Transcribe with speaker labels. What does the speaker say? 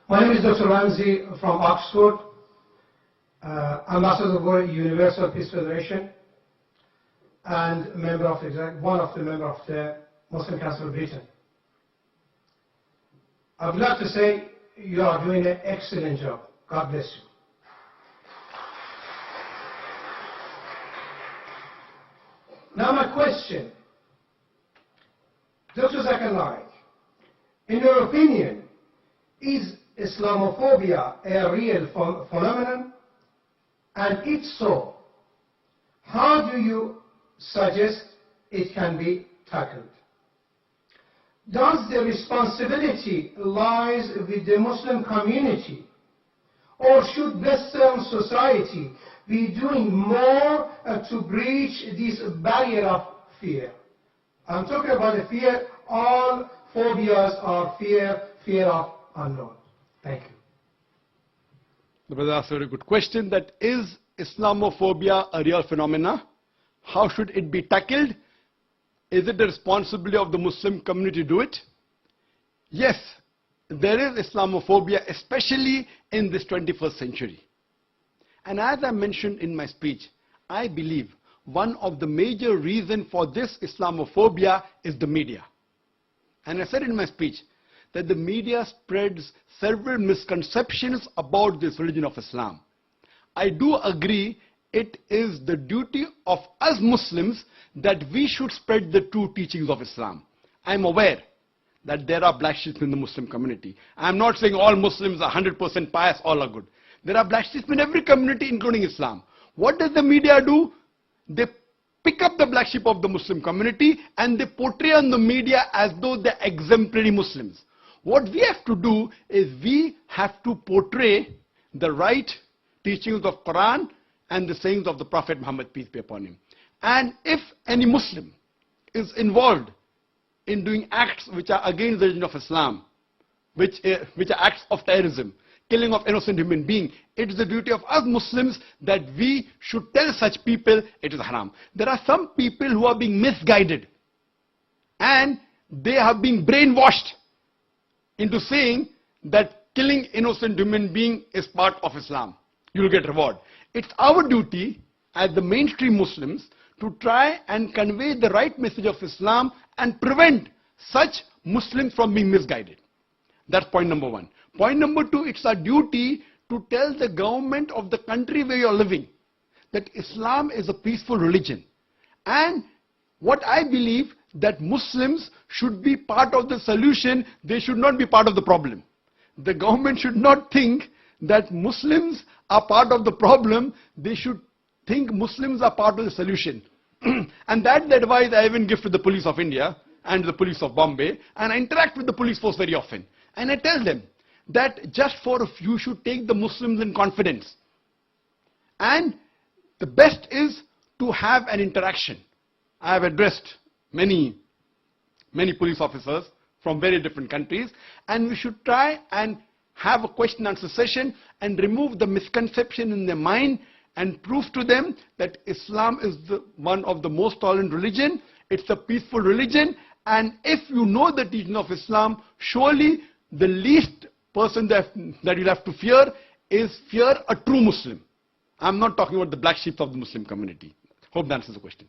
Speaker 1: My name is Dr. Ramzi from Oxford, Ambassador for Universal Peace Federation, and one of the members of the Muslim Council of Britain. I would like to say you are doing an excellent job. God bless you. Now my question, Dr. Zakir Naik, in your opinion, is Islamophobia a real phenomenon? And if so, how do you suggest it can be tackled? Does the responsibility lies with the Muslim community, or should Western society be doing more to breach this barrier of fear? I'm talking about the fear. All phobias are fear of unknown. Thank you.
Speaker 2: The brother asked a very good question, that is Islamophobia a real phenomena? How should it be tackled? Is it the responsibility of the Muslim community to do it? Yes, there is Islamophobia, especially in this 21st century. And as I mentioned in my speech, I believe one of the major reasons for this Islamophobia is the media. And I said in my speech that the media spreads several misconceptions about this religion of Islam. I do agree it is the duty of us Muslims that we should spread the true teachings of Islam. I am aware that there are black sheep in the Muslim community. I am not saying all Muslims are 100% pious, all are good. There are black sheep in every community, including Islam. What does the media do? They pick up the black sheep of the Muslim community and they portray on the media as though they're exemplary Muslims. What we have to do is we have to portray the right teachings of Quran and the sayings of the Prophet Muhammad, peace be upon him. And if any Muslim is involved in doing acts which are against the religion of Islam, which are acts of terrorism, killing of innocent human beings, it is the duty of us Muslims that we should tell such people it is haram. There are some people who are being misguided and they have been brainwashed into saying that killing innocent human being is part of Islam. You will get reward. It's our duty as the mainstream Muslims to try and convey the right message of Islam and prevent such Muslims from being misguided. That's point number one. Point number two, it's our duty to tell the government of the country where you're living that Islam is a peaceful religion. And what I believe that Muslims should be part of the solution, they should not be part of the problem. The government should not think that Muslims are part of the problem, they should think Muslims are part of the solution. And that's the advice I even give to the police of India and the police of Bombay, and I interact with the police force very often. And I tell them that just for a few should take the Muslims in confidence. And the best is to have an interaction. I have addressed many police officers from very different countries, and we should try and have a question and answer session and remove the misconception in their mind and prove to them that Islam is one of the most tolerant religion, it's a peaceful religion, and if you know the teaching of Islam, surely the least person that you'll have to fear is fear a true Muslim. I'm not talking about the black sheep of the Muslim community. Hope that answers the question.